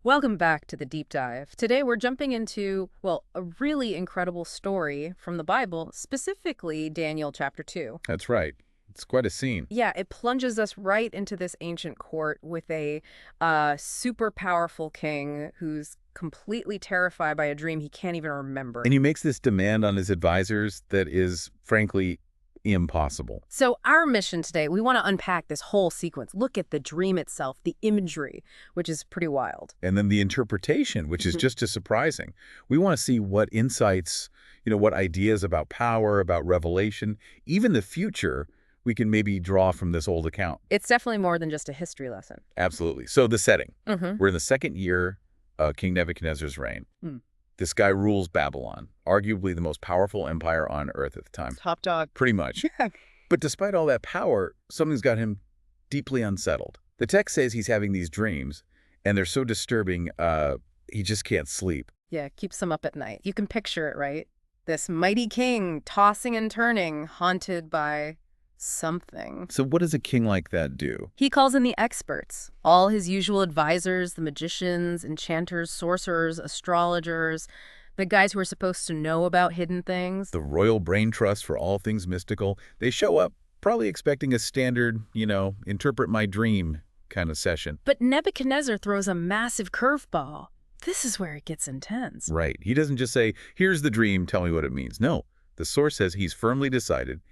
Welcome back to the deep dive. Today we're jumping into, well, a really incredible story from the Bible, specifically Daniel chapter 2. That's right. It's quite a scene. Yeah, it plunges us right into this ancient court with a super powerful king who's completely terrified by a dream he can't even remember. And he makes this demand on his advisors that is, frankly, impossible. So our mission today, we want to unpack this whole sequence, look at the dream itself, the imagery, which is pretty wild. And then the interpretation, which is just as surprising. We want to see what insights, what ideas about power, about revelation, even the future, we can maybe draw from this old account. It's definitely more than just a history lesson. Absolutely. So the setting. Mm-hmm. We're in the second year of King Nebuchadnezzar's reign. This guy rules Babylon, arguably the most powerful empire on earth at the time. Top dog. Pretty much. But despite all that power, something's got him deeply unsettled. The text says he's having these dreams, and they're so disturbing, he just can't sleep. Yeah, keeps him up at night. You can picture it, right? This mighty king tossing and turning, haunted by something. So what does a king like that do? He calls in the experts, all his usual advisors, the magicians, enchanters, sorcerers, astrologers, the guys who are supposed to know about hidden things. The Royal Brain Trust for all things mystical. They show up probably expecting a standard, interpret my dream kind of session. But Nebuchadnezzar throws a massive curveball. This is where it gets intense. Right. He doesn't just say, here's the dream, tell me what it means. No, the source says he's firmly decided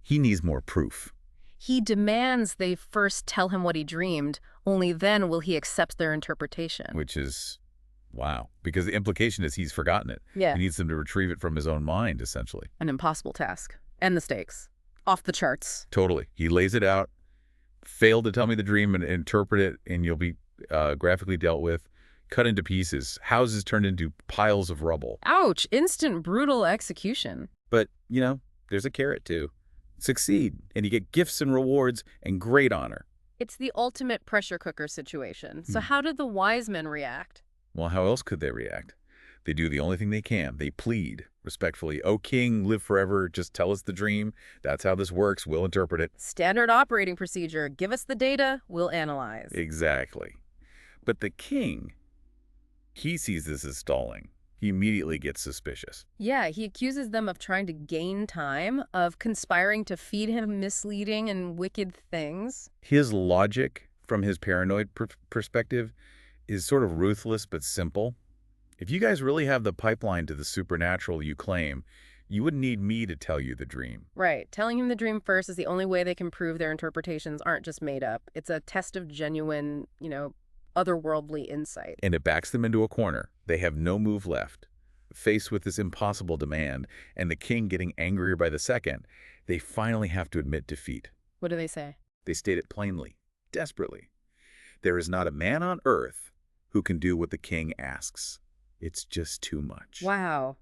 he needs more proof. He demands they first tell him what he dreamed, only then will he accept their interpretation. Which is, wow, because the implication is he's forgotten it. Yeah. He needs them to retrieve it from his own mind, essentially. An impossible task. And the stakes. Off the charts. Totally. He lays it out, fail to tell me the dream and interpret it, and you'll be graphically dealt with, cut into pieces, houses turned into piles of rubble. Ouch! Instant brutal execution. But, there's a carrot too. Succeed, and you get gifts and rewards and great honor. It's the ultimate pressure cooker situation. So how did the wise men react? Well, how else could they react? They do the only thing they can. They plead respectfully, "O king, live forever. Just tell us the dream. That's how this works. We'll interpret it." Standard operating procedure. Give us the data, we'll analyze. Exactly. But the king, he sees this as stalling. He immediately gets suspicious. Yeah, he accuses them of trying to gain time, of conspiring to feed him misleading and wicked things. His logic, from his paranoid perspective, is sort of ruthless but simple. If you guys really have the pipeline to the supernatural you claim, you wouldn't need me to tell you the dream. Right. Telling him the dream first is the only way they can prove their interpretations aren't just made up. It's a test of genuine, otherworldly insight. And it backs them into a corner. They have no move left. Faced with this impossible demand, and the king getting angrier by the second, they finally have to admit defeat. What do they say? They state it plainly, desperately. There is not a man on earth who can do what the king asks. It's just too much. Wow.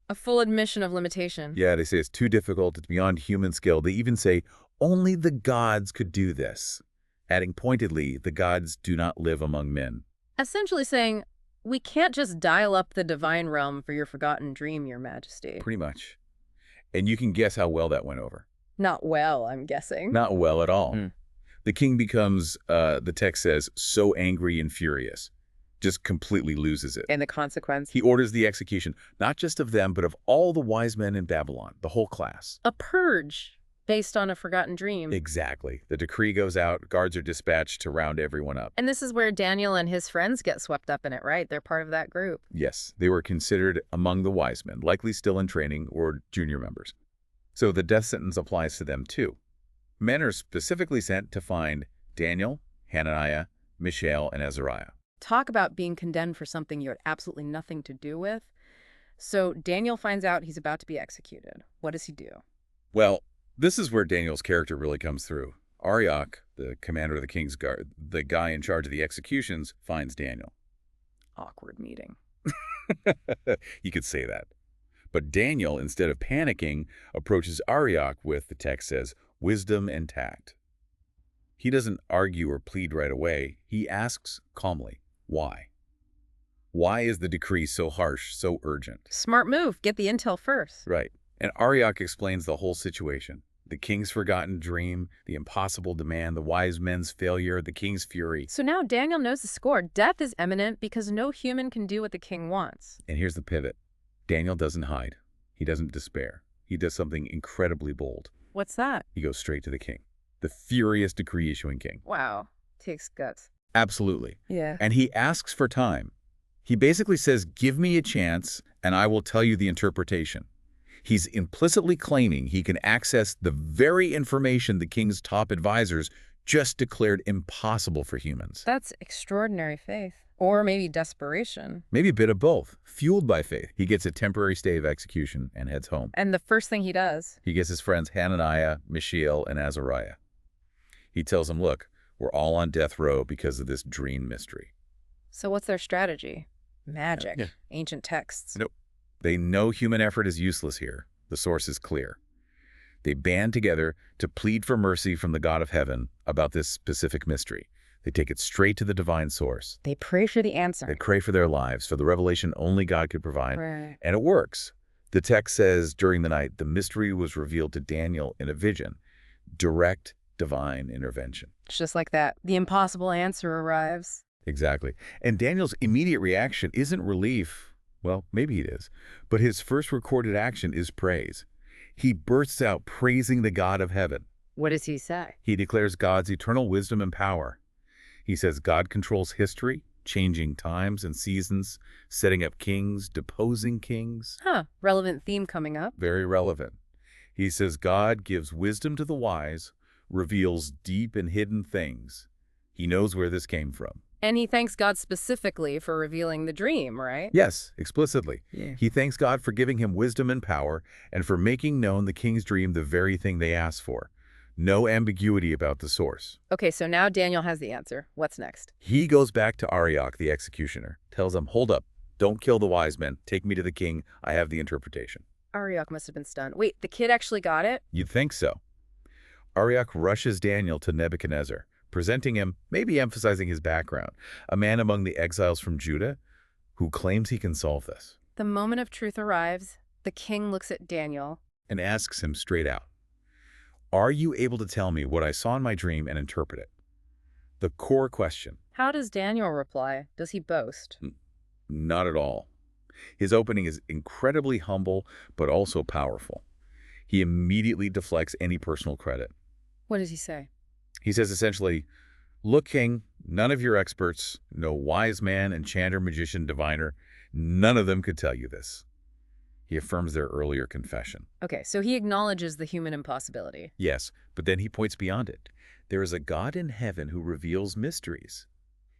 A full admission of limitation. Yeah, they say it's too difficult. It's beyond human skill. They even say only the gods could do this, adding pointedly, the gods do not live among men. Essentially saying, we can't just dial up the divine realm for your forgotten dream, your majesty. Pretty much. And you can guess how well that went over. Not well, I'm guessing. Not well at all. The king becomes, the text says, so angry and furious. Just completely loses it. And the consequence? He orders the execution, not just of them, but of all the wise men in Babylon, the whole class. A purge based on a forgotten dream. Exactly. The decree goes out, guards are dispatched to round everyone up. And this is where Daniel and his friends get swept up in it, right? They're part of that group. Yes, they were considered among the wise men, likely still in training or junior members. So the death sentence applies to them too. Men are specifically sent to find Daniel, Hananiah, Mishael, and Azariah. Talk about being condemned for something you had absolutely nothing to do with. So Daniel finds out he's about to be executed. What does he do? Well, this is where Daniel's character really comes through. Arioch, the commander of the king's guard, the guy in charge of the executions, finds Daniel. Awkward meeting. You could say that. But Daniel, instead of panicking, approaches Arioch with, the text says, wisdom and tact. He doesn't argue or plead right away. He asks calmly, why? Why is the decree so harsh, so urgent? Smart move. Get the intel first. Right. And Arioch explains the whole situation. The king's forgotten dream, the impossible demand, the wise men's failure, the king's fury. So now Daniel knows the score. Death is imminent because no human can do what the king wants. And here's the pivot. Daniel doesn't hide. He doesn't despair. He does something incredibly bold. What's that? He goes straight to the king, the furious decree-issuing king. Wow. Takes guts. Absolutely. Yeah. And he asks for time. He basically says, give me a chance and I will tell you the interpretation. He's implicitly claiming he can access the very information the king's top advisors just declared impossible for humans. That's extraordinary faith. Or maybe desperation. Maybe a bit of both. Fueled by faith, he gets a temporary stay of execution and heads home. And the first thing he does. He gets his friends Hananiah, Mishael, and Azariah. He tells them, look, we're all on death row because of this dream mystery. So what's their strategy? Magic. Yeah. Ancient texts. Nope. They know human effort is useless here. The source is clear. They band together to plead for mercy from the God of heaven about this specific mystery. They take it straight to the divine source. They pray for the answer. They pray for their lives, for the revelation only God could provide. Right. And it works. The text says, during the night, the mystery was revealed to Daniel in a vision. Direct divine intervention. It's just like that. The impossible answer arrives. Exactly. And Daniel's immediate reaction isn't relief. Well, maybe it is. But his first recorded action is praise. He bursts out praising the God of heaven. What does he say? He declares God's eternal wisdom and power. He says God controls history, changing times and seasons, setting up kings, deposing kings. Huh. Relevant theme coming up. Very relevant. He says God gives wisdom to the wise, reveals deep and hidden things. He knows where this came from. And he thanks God specifically for revealing the dream, right? Yes, explicitly. Yeah. He thanks God for giving him wisdom and power and for making known the king's dream the very thing they asked for. No ambiguity about the source. Okay, so now Daniel has the answer. What's next? He goes back to Arioch, the executioner, tells him, hold up, don't kill the wise men, take me to the king, I have the interpretation. Arioch must have been stunned. Wait, the kid actually got it? You'd think so. Arioch rushes Daniel to Nebuchadnezzar, presenting him, maybe emphasizing his background, a man among the exiles from Judah who claims he can solve this. The moment of truth arrives. The king looks at Daniel. And asks him straight out, are you able to tell me what I saw in my dream and interpret it? The core question. How does Daniel reply? Does he boast? Not at all. His opening is incredibly humble, but also powerful. He immediately deflects any personal credit. What does he say? He says essentially, look, king, none of your experts, no wise man, enchanter, magician, diviner, none of them could tell you this. He affirms their earlier confession. Okay, so he acknowledges the human impossibility. Yes, but then he points beyond it. There is a God in heaven who reveals mysteries.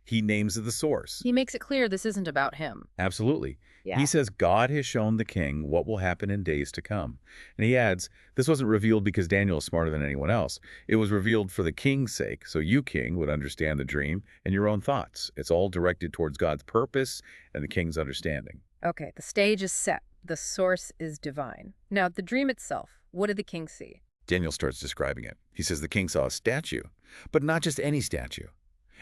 He names the source. He makes it clear this isn't about him. Absolutely. Yeah. He says God has shown the king what will happen in days to come. And he adds, this wasn't revealed because Daniel is smarter than anyone else. It was revealed for the king's sake, so you, king, would understand the dream and your own thoughts. It's all directed towards God's purpose and the king's understanding. Okay, the stage is set. The source is divine. Now, the dream itself, what did the king see? Daniel starts describing it. He says the king saw a statue, but not just any statue.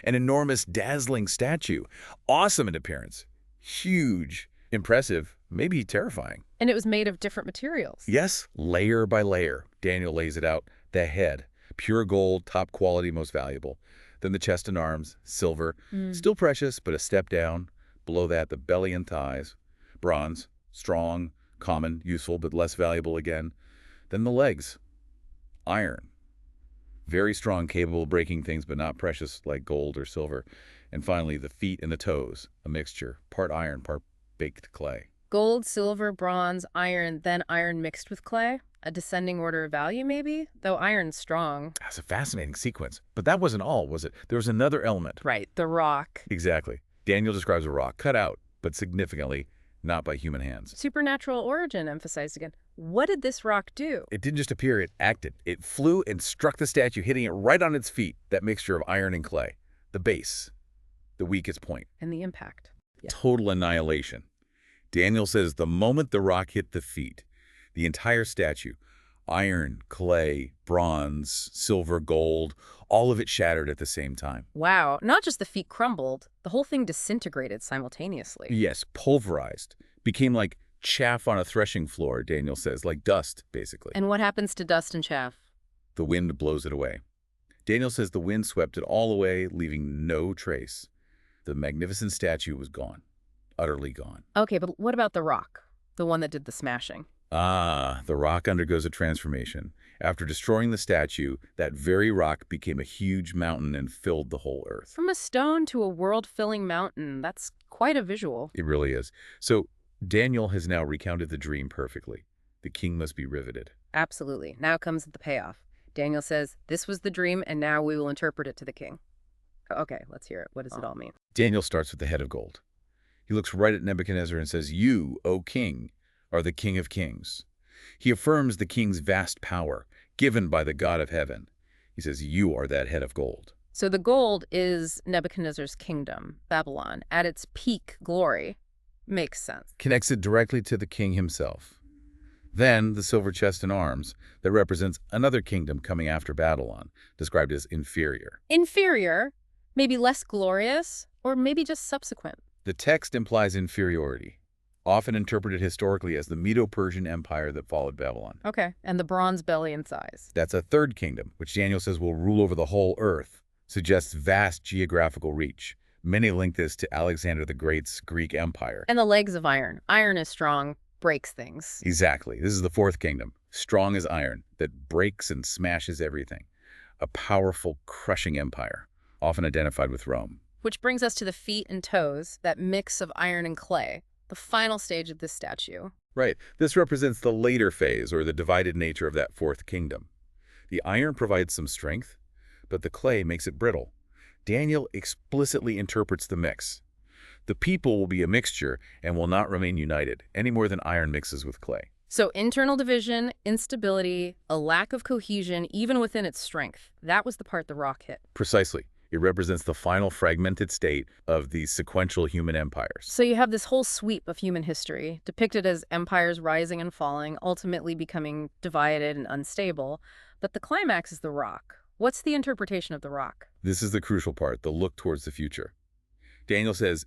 An enormous, dazzling statue. Awesome in appearance. Huge. Impressive. Maybe terrifying. And it was made of different materials. Yes, layer by layer. Daniel lays it out. The head. Pure gold, top quality, most valuable. Then the chest and arms. Silver. Still precious, but a step down. Below that, the belly and thighs. Bronze. Strong. Common. Useful, but less valuable again. Then the legs. Iron. Very strong, capable of breaking things, but not precious like gold or silver. And finally, the feet and the toes, a mixture, part iron, part baked clay. Gold, silver, bronze, iron, then iron mixed with clay? A descending order of value, maybe? Though iron's strong. That's a fascinating sequence. But that wasn't all, was it? There was another element. Right, the rock. Exactly. Daniel describes a rock cut out, but significantly not by human hands. Supernatural origin emphasized again. What did this rock do? It didn't just appear, it acted. It flew and struck the statue, hitting it right on its feet, that mixture of iron and clay. The base, the weakest point. And the impact. Yeah. Total annihilation. Daniel says the moment the rock hit the feet, the entire statue, iron, clay, bronze, silver, gold, all of it shattered at the same time. Wow, not just the feet crumbled, the whole thing disintegrated simultaneously. Yes, pulverized. Became like chaff on a threshing floor, Daniel says, like dust, basically. And what happens to dust and chaff? The wind blows it away. Daniel says the wind swept it all away, leaving no trace. The magnificent statue was gone, utterly gone. Okay, but what about the rock? The one that did the smashing? Ah, the rock undergoes a transformation. After destroying the statue, that very rock became a huge mountain and filled the whole earth. From a stone to a world-filling mountain, that's quite a visual. It really is. So Daniel has now recounted the dream perfectly. The king must be riveted. Absolutely. Now comes the payoff. Daniel says, this was the dream, and now we will interpret it to the king. Okay, let's hear it. What does it all mean? Daniel starts with the head of gold. He looks right at Nebuchadnezzar and says, "You, O king, are the king of kings." He affirms the king's vast power, given by the God of heaven. He says, "You are that head of gold." So the gold is Nebuchadnezzar's kingdom, Babylon, at its peak glory. Makes sense. Connects it directly to the king himself. Then the silver chest and arms that represents another kingdom coming after Babylon, described as inferior. Inferior, maybe less glorious, or maybe just subsequent. The text implies inferiority, often interpreted historically as the Medo-Persian Empire that followed Babylon. Okay, and the bronze belly and size. That's a third kingdom, which Daniel says will rule over the whole earth, suggests vast geographical reach. Many link this to Alexander the Great's Greek Empire. And the legs of iron. Iron is strong, breaks things. Exactly. This is the fourth kingdom, strong as iron, that breaks and smashes everything. A powerful, crushing empire, often identified with Rome. Which brings us to the feet and toes, that mix of iron and clay, the final stage of this statue. Right. This represents the later phase, or the divided nature of that fourth kingdom. The iron provides some strength, but the clay makes it brittle. Daniel explicitly interprets the mix. The people will be a mixture and will not remain united, any more than iron mixes with clay. So internal division, instability, a lack of cohesion, even within its strength. That was the part the rock hit. Precisely. It represents the final fragmented state of the sequential human empires. So you have this whole sweep of human history, depicted as empires rising and falling, ultimately becoming divided and unstable. But the climax is the rock. What's the interpretation of the rock? This is the crucial part, the look towards the future. Daniel says,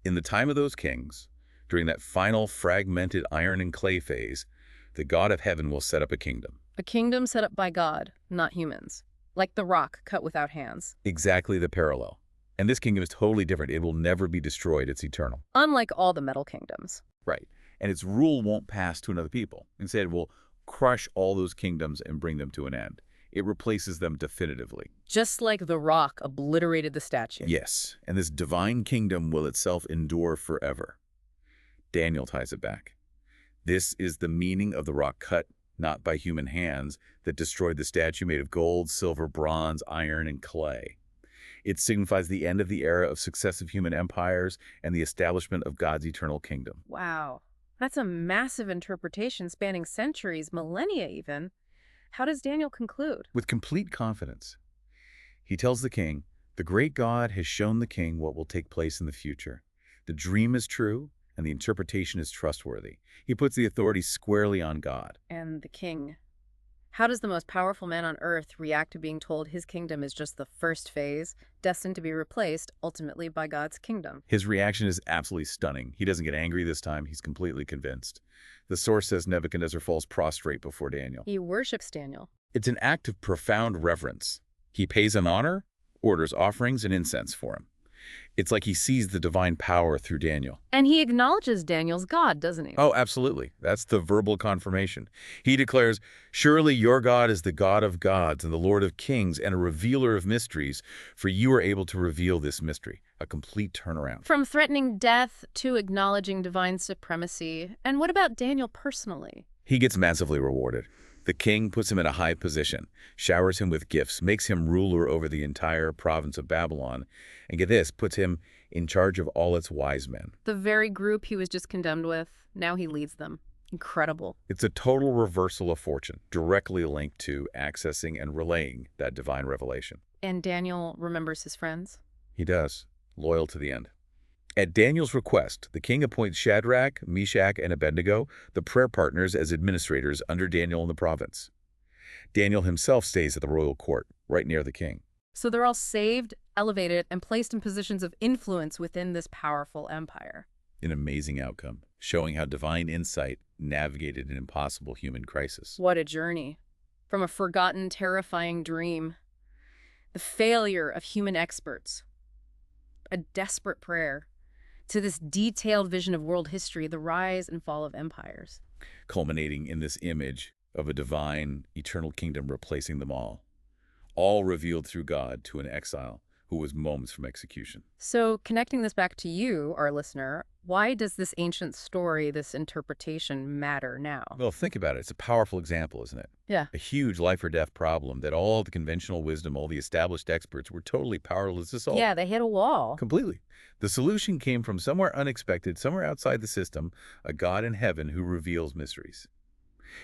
in the time of those kings, during that final fragmented iron and clay phase, the God of heaven will set up a kingdom. A kingdom set up by God, not humans. Like the rock cut without hands. Exactly the parallel. And this kingdom is totally different. It will never be destroyed. It's eternal. Unlike all the metal kingdoms. Right. And its rule won't pass to another people. Instead, it will crush all those kingdoms and bring them to an end. It replaces them definitively. Just like the rock obliterated the statue. Yes, and this divine kingdom will itself endure forever. Daniel ties it back. This is the meaning of the rock cut, not by human hands, that destroyed the statue made of gold, silver, bronze, iron, and clay. It signifies the end of the era of successive human empires and the establishment of God's eternal kingdom. Wow. That's a massive interpretation spanning centuries, millennia even. How does Daniel conclude? With complete confidence. He tells the king, the great God has shown the king what will take place in the future. The dream is true, and the interpretation is trustworthy. He puts the authority squarely on God. And the king. How does the most powerful man on earth react to being told his kingdom is just the first phase, destined to be replaced, ultimately, by God's kingdom? His reaction is absolutely stunning. He doesn't get angry this time. He's completely convinced. The source says Nebuchadnezzar falls prostrate before Daniel. He worships Daniel. It's an act of profound reverence. He pays him honor, orders offerings and incense for him. It's like he sees the divine power through Daniel. And he acknowledges Daniel's God, doesn't he? Oh, absolutely. That's the verbal confirmation. He declares, surely your God is the God of gods and the Lord of kings and a revealer of mysteries, for you are able to reveal this mystery. A complete turnaround. From threatening death to acknowledging divine supremacy. And what about Daniel personally? He gets massively rewarded. The king puts him in a high position, showers him with gifts, makes him ruler over the entire province of Babylon, and get this, puts him in charge of all its wise men. The very group he was just condemned with, now he leads them. Incredible. It's a total reversal of fortune, directly linked to accessing and relaying that divine revelation. And Daniel remembers his friends? He does, loyal to the end. At Daniel's request, the king appoints Shadrach, Meshach, and Abednego, the prayer partners, as administrators under Daniel in the province. Daniel himself stays at the royal court, right near the king. So they're all saved, elevated, and placed in positions of influence within this powerful empire. An amazing outcome, showing how divine insight navigated an impossible human crisis. What a journey. from a forgotten, terrifying dream, the failure of human experts, a desperate prayer, to this detailed vision of world history, the rise and fall of empires. Culminating in this image of a divine, eternal kingdom replacing them all revealed through God to an exile who was moments from execution. So, connecting this back to you, our listener, why does this ancient story, this interpretation, matter now? Well, think about it. It's a powerful example, isn't it? Yeah. A huge life or death problem that all the conventional wisdom, all the established experts were totally powerless to solve. Yeah, they hit a wall. Completely. The solution came from somewhere unexpected, somewhere outside the system, a God in heaven who reveals mysteries.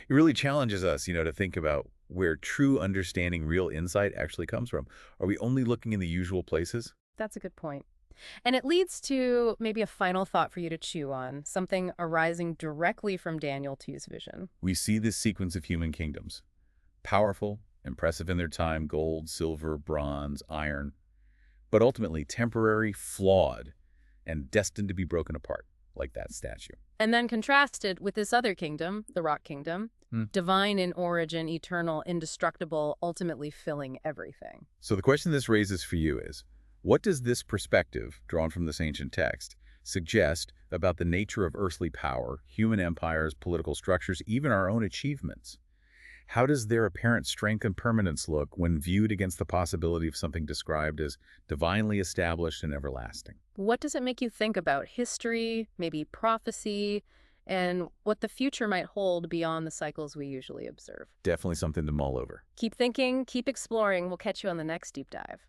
It really challenges us, to think about where true understanding, real insight actually comes from. Are we only looking in the usual places? That's a good point. And it leads to maybe a final thought for you to chew on, something arising directly from Daniel 2's vision. We see this sequence of human kingdoms. Powerful, impressive in their time, gold, silver, bronze, iron, but ultimately temporary, flawed, and destined to be broken apart, like that statue. And then contrasted with this other kingdom, the Rock Kingdom, Hmm. divine in origin, eternal, indestructible, ultimately filling everything. So the question this raises for you is, what does this perspective, drawn from this ancient text, suggest about the nature of earthly power, human empires, political structures, even our own achievements? How does their apparent strength and permanence look when viewed against the possibility of something described as divinely established and everlasting? What does it make you think about history, maybe prophecy, and what the future might hold beyond the cycles we usually observe? Definitely something to mull over. Keep thinking, keep exploring. We'll catch you on the next deep dive.